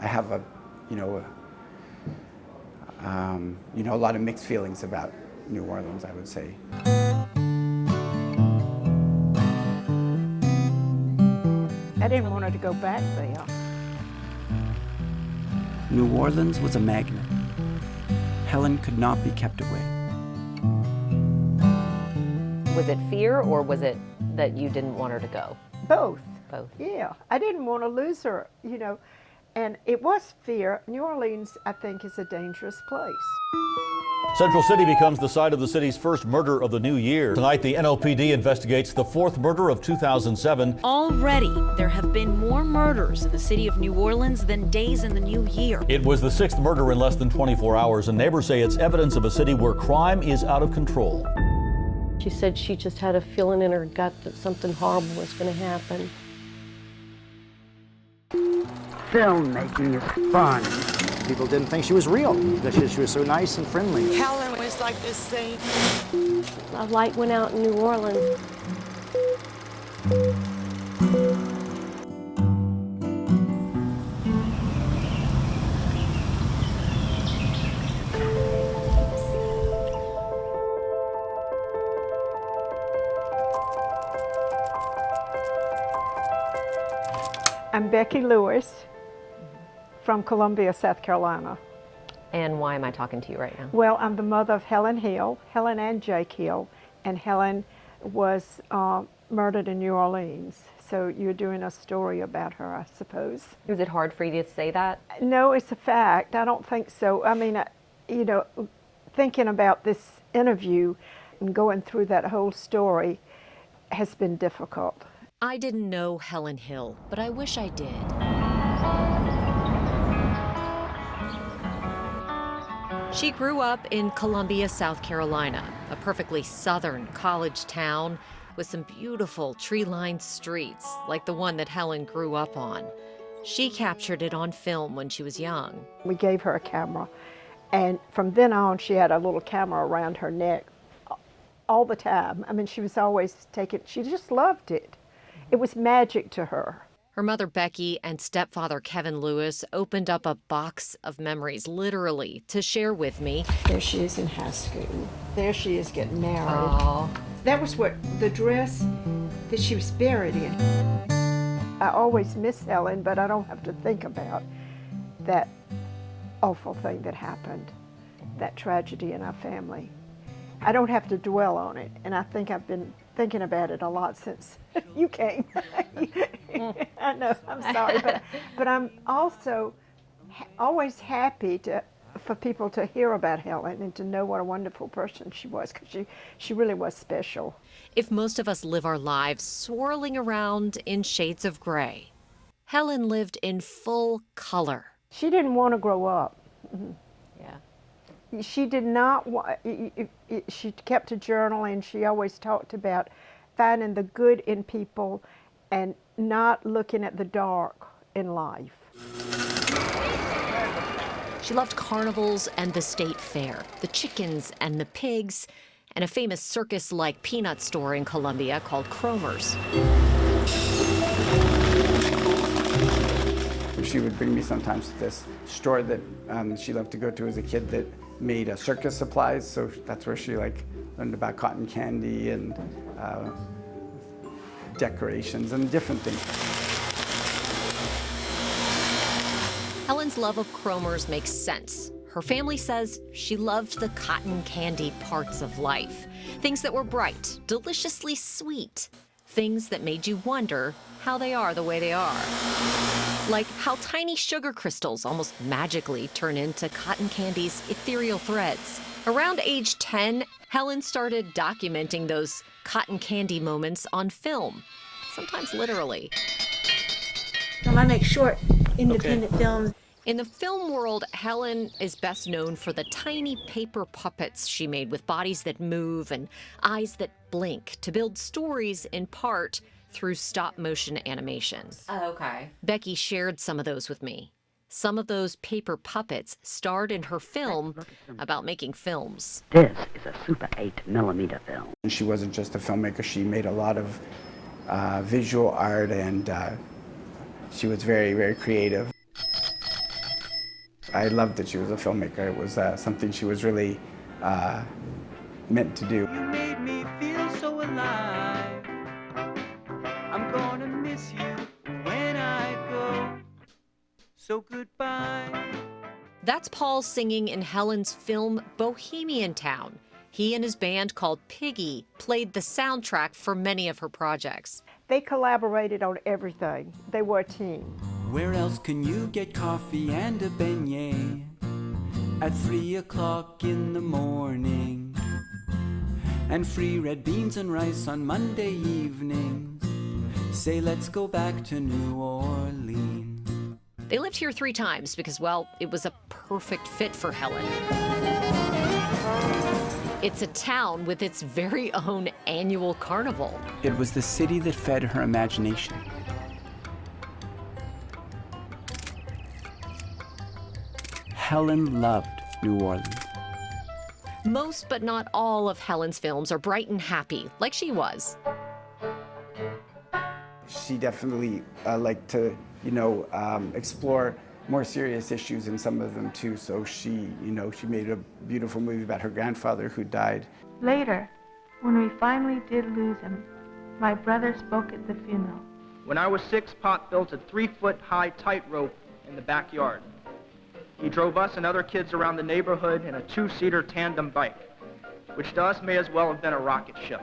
I have a lot of mixed feelings about New Orleans, I would say. I didn't want her to go back there. New Orleans was a magnet. Helen could not be kept away. Was it fear, or was it that you didn't want her to go? Both. Both. Yeah, I didn't want to lose her, and it was fear. New Orleans, I think, is a dangerous place. Central City becomes the site of the city's first murder of the new year. Tonight, the NOPD investigates the fourth murder of 2007. Already, there have been more murders in the city of New Orleans than days in the new year. It was the sixth murder in less than 24 hours, and neighbors say it's evidence of a city where crime is out of control. She said she just had a feeling in her gut that something horrible was going to happen. Filmmaking is fun. People didn't think she was real because she was so nice and friendly. Helen was like this saint. A light went out in New Orleans. I'm Becky Lewis from Columbia, South Carolina. And why am I talking to you right now? Well, I'm the mother of Helen Hill, Helen and Jake Hill, and Helen was murdered in New Orleans. So you're doing a story about her, I suppose. Was it hard for you to say that? No, it's a fact. I don't think so. I mean, thinking about this interview and going through that whole story has been difficult. I didn't know Helen Hill, but I wish I did. She grew up in Columbia, South Carolina, a perfectly southern college town with some beautiful tree-lined streets like the one that Helen grew up on. She captured it on film when she was young. We gave her a camera, and from then on she had a little camera around her neck all the time. I mean, she was always taking, she just loved it. It was magic to her. Her mother, Becky, and stepfather, Kevin Lewis, opened up a box of memories, literally, to share with me. There she is in high school. There she is getting married. Oh. That was what the dress that she was buried in. I always miss Helen, but I don't have to think about that awful thing that happened, that tragedy in our family. I don't have to dwell on it, and I think I've been thinking about it a lot since you came. I know, I'm sorry, but I'm also always happy for people to hear about Helen and to know what a wonderful person she was, because she really was special. If most of us live our lives swirling around in shades of gray, Helen lived in full color. She didn't want to grow up. Yeah. She did not want, she kept a journal, and she always talked about finding the good in people and not looking at the dark in life. She loved carnivals and the state fair, the chickens and the pigs, and a famous circus-like peanut store in Columbia called Cromer's. She would bring me sometimes to this store that she loved to go to as a kid that made circus supplies, so that's where she learned about cotton candy and decorations and different things. Helen's love of Cromer's makes sense. Her family says she loved the cotton candy parts of life. Things that were bright, deliciously sweet. Things that made you wonder how they are the way they are. Like how tiny sugar crystals almost magically turn into cotton candy's ethereal threads. Around age 10, Helen started documenting those cotton candy moments on film, sometimes literally. I make short, independent films. In the film world, Helen is best known for the tiny paper puppets she made with bodies that move and eyes that blink to build stories in part through stop-motion animation. Oh, okay. Becky shared some of those with me. Some of those paper puppets starred in her film about making films. This is a Super 8mm film. And she wasn't just a filmmaker, she made a lot of visual art, and she was very, very creative. I loved that she was a filmmaker. It was something she was really meant to do. You made me feel so alive. I'm gonna miss you when I go. So goodbye. That's Paul singing in Helen's film Bohemian Town. He and his band called Piggy played the soundtrack for many of her projects. They collaborated on everything. They were a team. Where else can you get coffee and a beignet at 3 o'clock in the morning? And free red beans and rice on Monday evenings. Say, let's go back to New Orleans. They lived here 3 times because, well, it was a perfect fit for Helen. It's a town with its very own annual carnival. It was the city that fed her imagination. Helen loved New Orleans. Most but not all of Helen's films are bright and happy, like she was. She definitely liked to, explore more serious issues in some of them too. So she made a beautiful movie about her grandfather who died. Later, when we finally did lose him, my brother spoke at the funeral. When I was 6, Pop built a 3-foot-high tightrope in the backyard. He drove us and other kids around the neighborhood in a 2-seater tandem bike, which to us may as well have been a rocket ship.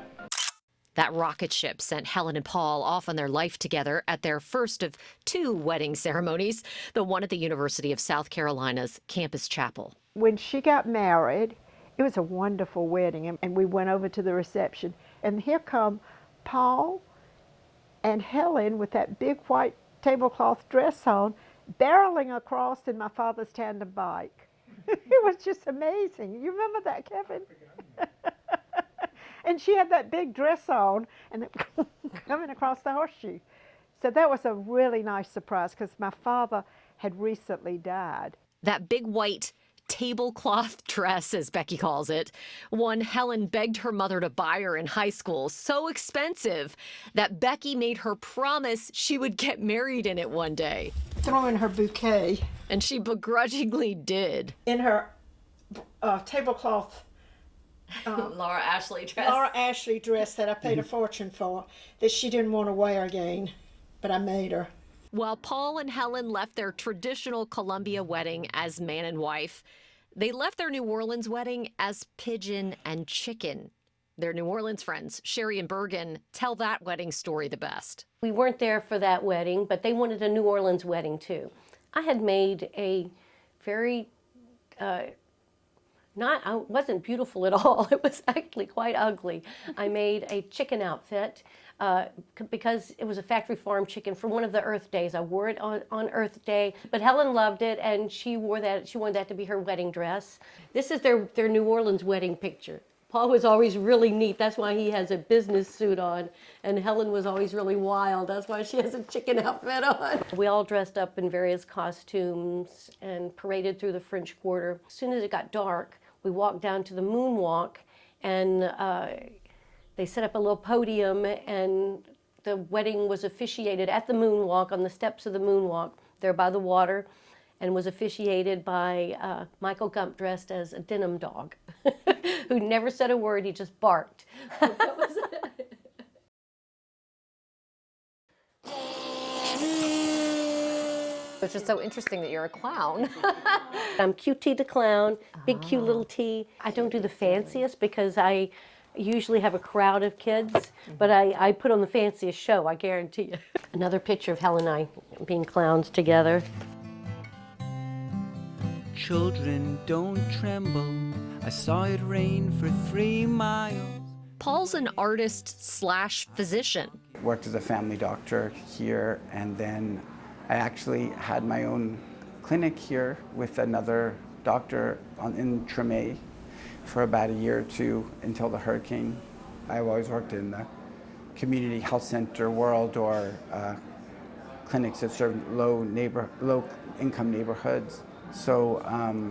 That rocket ship sent Helen and Paul off on their life together at their first of 2 wedding ceremonies, the one at the University of South Carolina's campus chapel. When she got married, it was a wonderful wedding, and we went over to the reception. And here come Paul and Helen with that big white tablecloth dress on, barreling across in my father's tandem bike. It was just amazing. You remember that, Kevin? And she had that big dress on and coming across the horseshoe. So that was a really nice surprise because my father had recently died. That big white tablecloth dress, as Becky calls it, one Helen begged her mother to buy her in high school, so expensive that Becky made her promise she would get married in it one day. Throw in her bouquet. And she begrudgingly did. In her tablecloth Laura Ashley dress. Laura Ashley dress that I paid a fortune for, that she didn't want to wear again, but I made her. While Paul and Helen left their traditional Columbia wedding as man and wife, they left their New Orleans wedding as pigeon and chicken. Their New Orleans friends, Sherry and Bergen, tell that wedding story the best. We weren't there for that wedding, but they wanted a New Orleans wedding too. I had made a very, it wasn't beautiful at all. It was actually quite ugly. I made a chicken outfit because it was a factory farm chicken for one of the Earth Days. I wore it on Earth Day, but Helen loved it and she wore that. She wanted that to be her wedding dress. This is their New Orleans wedding picture. Paul was always really neat. That's why he has a business suit on. And Helen was always really wild. That's why she has a chicken outfit on. We all dressed up in various costumes and paraded through the French Quarter. As soon as it got dark, we walked down to the moonwalk, and they set up a little podium, and the wedding was officiated at the moonwalk, on the steps of the moonwalk, there by the water, and was officiated by Michael Gump dressed as a denim dog, who never said a word, he just barked. That was it. It's just so interesting that you're a clown. I'm QT the clown, big cute little T. I don't do the fanciest because I usually have a crowd of kids, but I put on the fanciest show, I guarantee you. Another picture of Helen and I being clowns together. Children, don't tremble. I saw it rain for 3 miles. Paul's an artist/physician. Worked as a family doctor here, and then I actually had my own clinic here with another doctor in Tremay for about a year or 2 until the hurricane. I've always worked in the community health center world or clinics that serve low income neighborhoods. So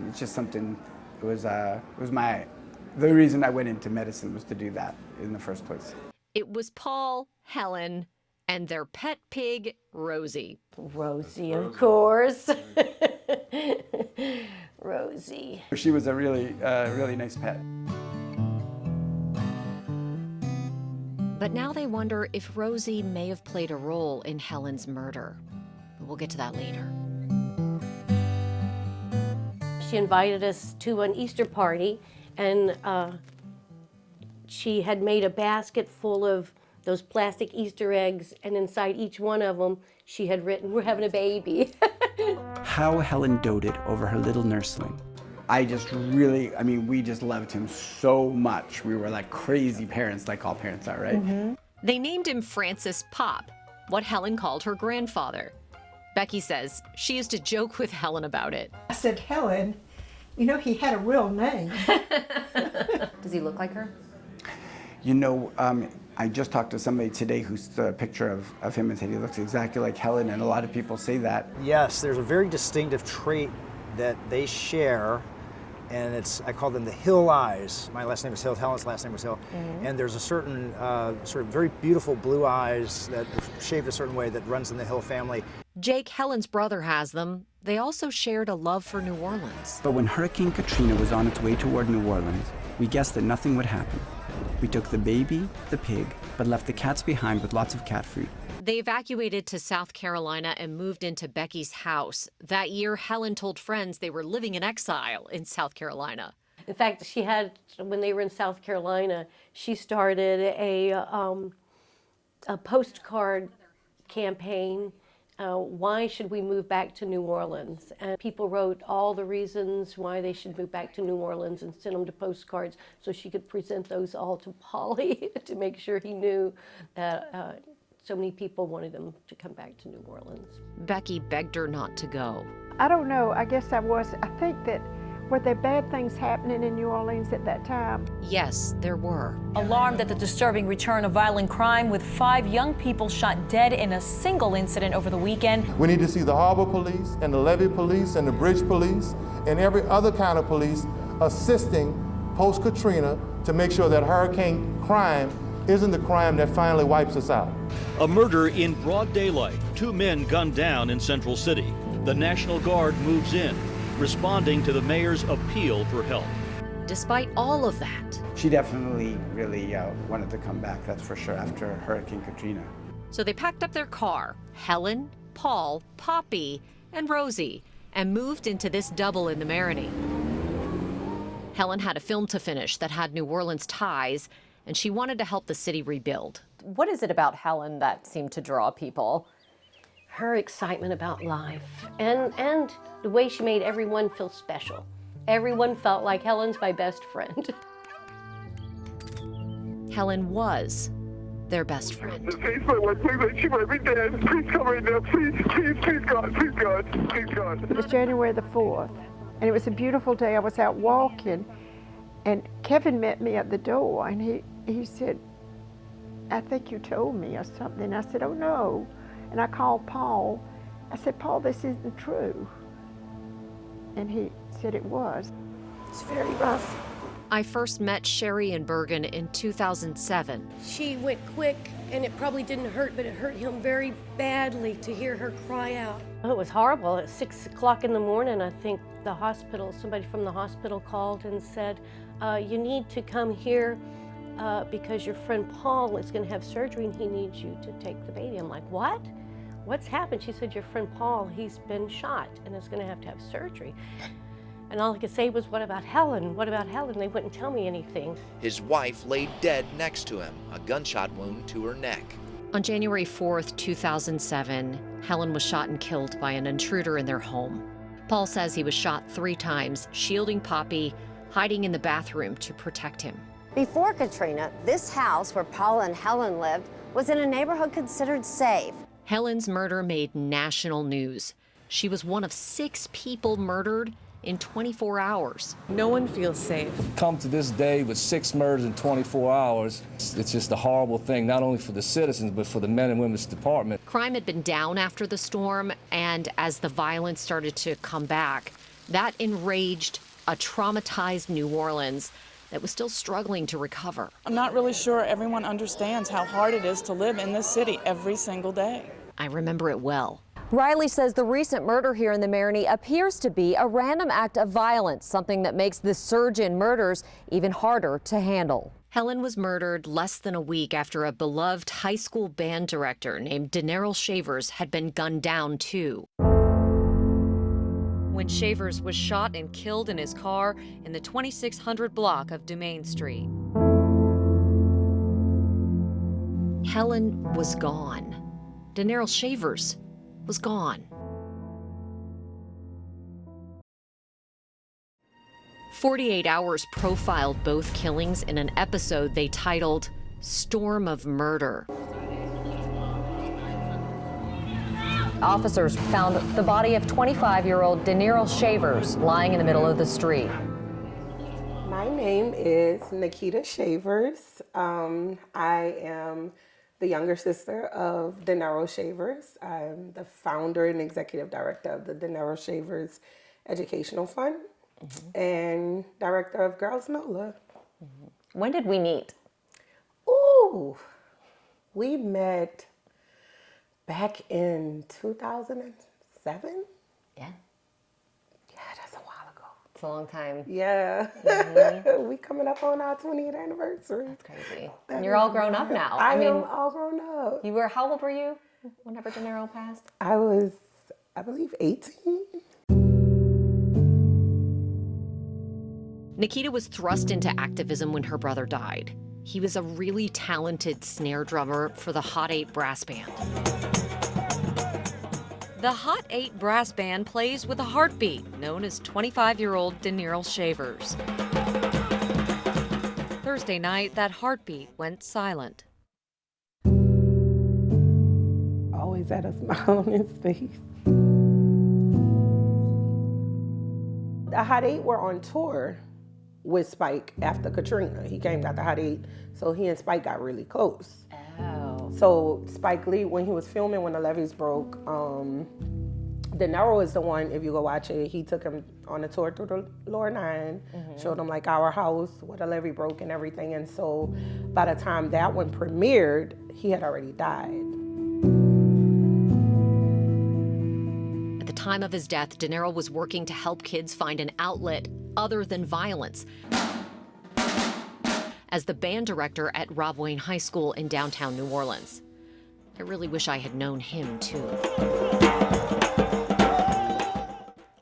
it's just something. It was the reason I went into medicine was to do that in the first place. It was Paul, Helen, and their pet pig, Rosie. Rosie, of course. Rosie. She was a really nice pet. But now they wonder if Rosie may have played a role in Helen's murder. But we'll get to that later. She invited us to an Easter party, and she had made a basket full of those plastic Easter eggs, and inside each one of them, she had written, "We're having a baby." How Helen doted over her little nursling. I mean, we just loved him so much. We were like crazy parents, like all parents are, right? Mm-hmm. They named him Francis Pop, what Helen called her grandfather. Becky says she used to joke with Helen about it. I said, Helen, you know, he had a real name. Does he look like her? You know, I just talked to somebody today who's the picture of him and said he looks exactly like Helen, and a lot of people say that. Yes, there's a very distinctive trait that they share, and I call them the Hill eyes. My last name is Hill, Helen's last name was Hill. Mm-hmm. And there's a certain sort of very beautiful blue eyes that are shaped a certain way that runs in the Hill family. Jake, Helen's brother, has them. They also shared a love for New Orleans. But when Hurricane Katrina was on its way toward New Orleans, we guessed that nothing would happen. We took the baby, the pig, but left the cats behind with lots of cat food. They evacuated to South Carolina and moved into Becky's house. That year, Helen told friends they were living in exile in South Carolina. In fact, when they were in South Carolina, she started a postcard campaign. Why should we move back to New Orleans? And people wrote all the reasons why they should move back to New Orleans and sent them to postcards so she could present those all to Polly to make sure he knew that so many people wanted him to come back to New Orleans. Becky begged her not to go. I don't know. I guess I think that were there bad things happening in New Orleans at that time? Yes, there were. Alarmed at the disturbing return of violent crime with 5 young people shot dead in a single incident over the weekend. We need to see the harbor police and the levee police and the bridge police and every other kind of police assisting post-Katrina to make sure that hurricane crime isn't the crime that finally wipes us out. A murder in broad daylight. 2 men gunned down in Central City. The National Guard moves in, responding to the mayor's appeal for help. Despite all of that, she definitely really wanted to come back, that's for sure, after Hurricane Katrina. So they packed up their car, Helen, Paul, Poppy, and Rosie, and moved into this double in the Marigny. Helen had a film to finish that had New Orleans ties, and she wanted to help the city rebuild. What is it about Helen that seemed to draw people? Her excitement about life and the way she made everyone feel special. Everyone felt like Helen's my best friend. Helen was their best friend. The Facebook was like she might be dead. Please come right now. Please, God, please, God, please, God. It was January the 4th, and it was a beautiful day. I was out walking, and Kevin met me at the door, and he said, I think you told me or something. I said, oh no. And I called Paul. I said, Paul, this isn't true. And he said it was. It's very rough. I first met Sherry in Bergen in 2007. She went quick, and it probably didn't hurt, but it hurt him very badly to hear her cry out. Oh, it was horrible. At 6 o'clock in the morning, I think somebody from the hospital called and said, you need to come here because your friend Paul is going to have surgery and he needs you to take the baby. I'm like, what? What's happened? She said, your friend Paul, he's been shot and is going to have surgery. And all I could say was, what about Helen? What about Helen? They wouldn't tell me anything. His wife lay dead next to him, a gunshot wound to her neck. On January 4th, 2007, Helen was shot and killed by an intruder in their home. Paul says he was shot 3 times, shielding Poppy, hiding in the bathroom to protect him. Before Katrina, this house where Paul and Helen lived was in a neighborhood considered safe. Helen's murder made national news. She was one of 6 people murdered in 24 hours. No one feels safe. Come to this day with 6 murders in 24 hours. It's just a horrible thing, not only for the citizens, but for the men and women's department. Crime had been down after the storm, and as the violence started to come back, that enraged a traumatized New Orleans that was still struggling to recover. I'm not really sure everyone understands how hard it is to live in this city every single day. I remember it well. Riley says the recent murder here in the Marigny appears to be a random act of violence, something that makes the surge in murders even harder to handle. Helen was murdered less than a week after a beloved high school band director named Daenerys Shavers had been gunned down too. When Shavers was shot and killed in his car in the 2600 block of Dumaine Street. Helen was gone. Daenerys Shavers was gone. 48 Hours profiled both killings in an episode they titled Storm of Murder. Officers found the body of 25-year-old Daenerys Shavers lying in the middle of the street. My name is Nikita Shavers. I am the younger sister of Daenerys Shavers. I'm the founder and executive director of the Daenerys Shavers Educational Fund and director of Girls NOLA. When did we meet? Ooh, we met back in 2007. Yeah. Yeah, that's a while ago. It's a long time. Yeah. We coming up on our 20th anniversary. That's crazy. And you're all grown up now. I mean, all grown up. You were, how old were you whenever Daenerys passed? I was, I believe, 18. Nikita was thrust into activism when her brother died. He was a really talented snare drummer for the Hot 8 brass band. The Hot 8 brass band plays with a heartbeat, known as 25-year-old Daenerys Shavers. Thursday night, that heartbeat went silent. Always had a smile on his face. The Hot 8 were on tour with Spike after Katrina. He came out the Hot 8, so he and Spike got really close. Oh. So Spike Lee, when he was filming When the Levees Broke, Daenerys is the one, if you go watch it, he took him on a tour through the Lower Nine, showed him like our house, where the levee broke and everything. And so by the time that one premiered, he had already died. At the time of his death, Daenerys was working to help kids find an outlet other than violence. As the band director at Rob Wayne High School in downtown New Orleans. I really wish I had known him too.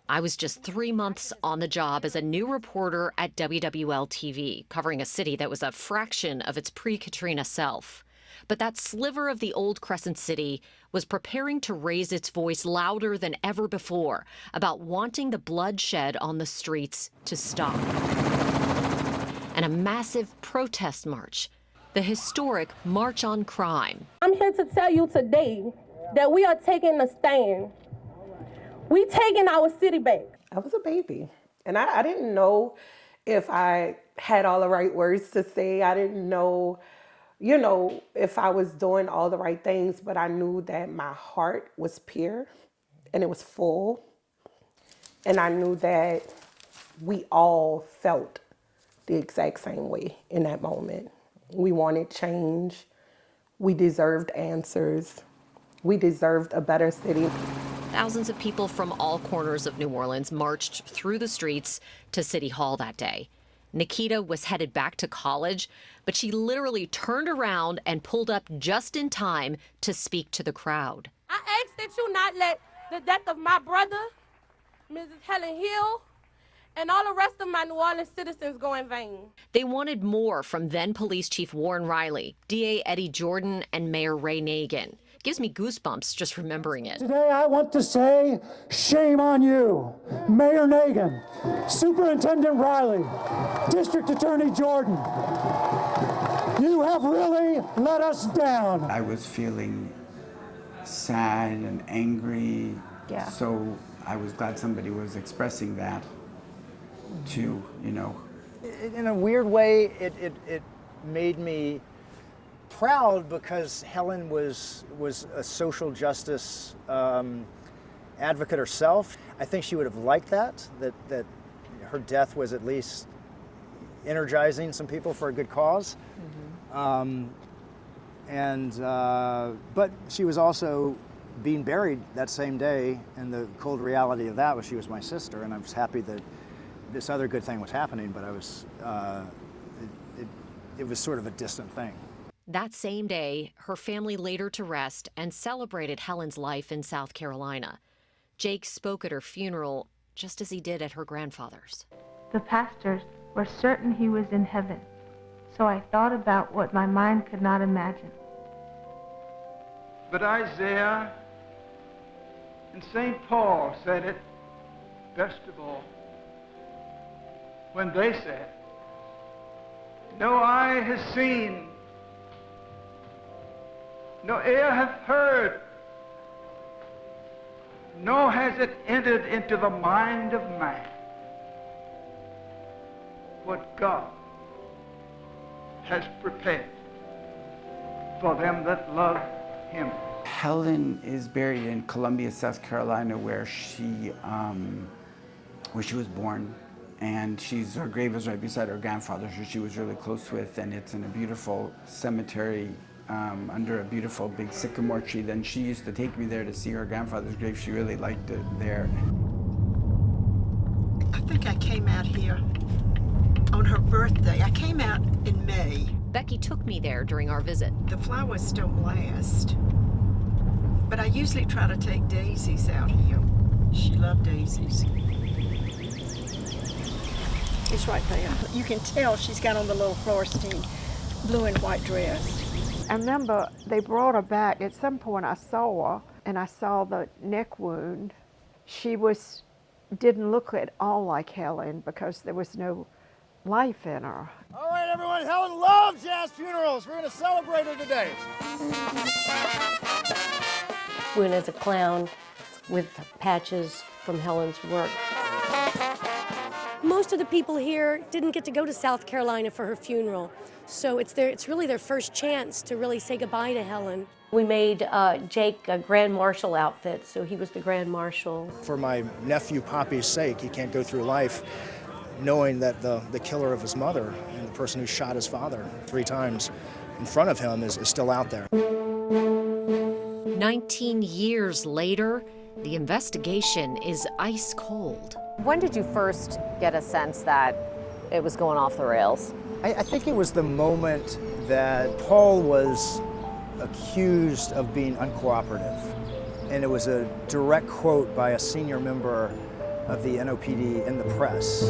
I was just 3 months on the job as a new reporter at WWL-TV, covering a city that was a fraction of its pre-Katrina self. But that sliver of the old Crescent City was preparing to raise its voice louder than ever before about wanting the bloodshed on the streets to stop. And a massive protest march, the historic March on Crime. I'm here to tell you today that we are taking a stand. We taking our city back. I was a baby, and I didn't know if I had all the right words to say. I didn't know, you know, if I was doing all the right things, but I knew that my heart was pure and it was full. And I knew that we all felt the exact same way in that moment. We wanted change. We deserved answers. We deserved a better city. Thousands of people from all corners of New Orleans marched through the streets to City Hall that day. Nikita was headed back to college, but she literally turned around and pulled up just in time to speak to the crowd. I ask that you not let the death of my brother, Mrs. Helen Hill, and all the rest of my New Orleans citizens go in vain. They wanted more from then Police Chief Warren Riley, DA Eddie Jordan, and Mayor Ray Nagin. Gives me goosebumps just remembering it. Today I want to say, shame on you, Mayor Nagin, Superintendent Riley, District Attorney Jordan. You have really let us down. I was feeling sad and angry, so I was glad somebody was expressing that too, you know. In a weird way, it made me proud because Helen was a social justice advocate herself. I think she would have liked that her death was at least energizing some people for a good cause. But she was also being buried that same day, and the cold reality of that was she was my sister, and I was happy that this other good thing was happening, but I was, it was sort of a distant thing. That same day, her family laid her to rest and celebrated Helen's life in South Carolina. Jake spoke at her funeral just as he did at her grandfather's. The pastors were certain he was in heaven, so I thought about what my mind could not imagine. But Isaiah and St. Paul said it best of all when they said, "No eye has seen, no ear hath heard, nor has it entered into the mind of man what God has prepared for them that love him." Helen is buried in Columbia, South Carolina, where she was born, and her grave is right beside her grandfather's, who she was really close with, and it's in a beautiful cemetery under a beautiful big sycamore tree. Then she used to take me there to see her grandfather's grave. She really liked it there. I think I came out here on her birthday. I came out in May. Becky took me there during our visit. The flowers don't last, but I usually try to take daisies out here. She loved daisies. It's right there. You can tell she's got on the little Florentine blue and white dress. I remember they brought her back. At some point I saw her, and I saw the neck wound. She didn't look at all like Helen because there was no life in her. All right, everyone, Helen loves jazz funerals. We're going to celebrate her today. Went as a clown with patches from Helen's work. Most of the people here didn't get to go to South Carolina for her funeral, so it's really their first chance to really say goodbye to Helen. We made Jake a Grand Marshal outfit, so he was the Grand Marshal. For my nephew Poppy's sake, he can't go through life knowing that the killer of his mother and the person who shot his father 3 times in front of him is still out there. 19 years later, the investigation is ice cold. When did you first get a sense that it was going off the rails? I think it was the moment that Paul was accused of being uncooperative. And it was a direct quote by a senior member of the NOPD in the press.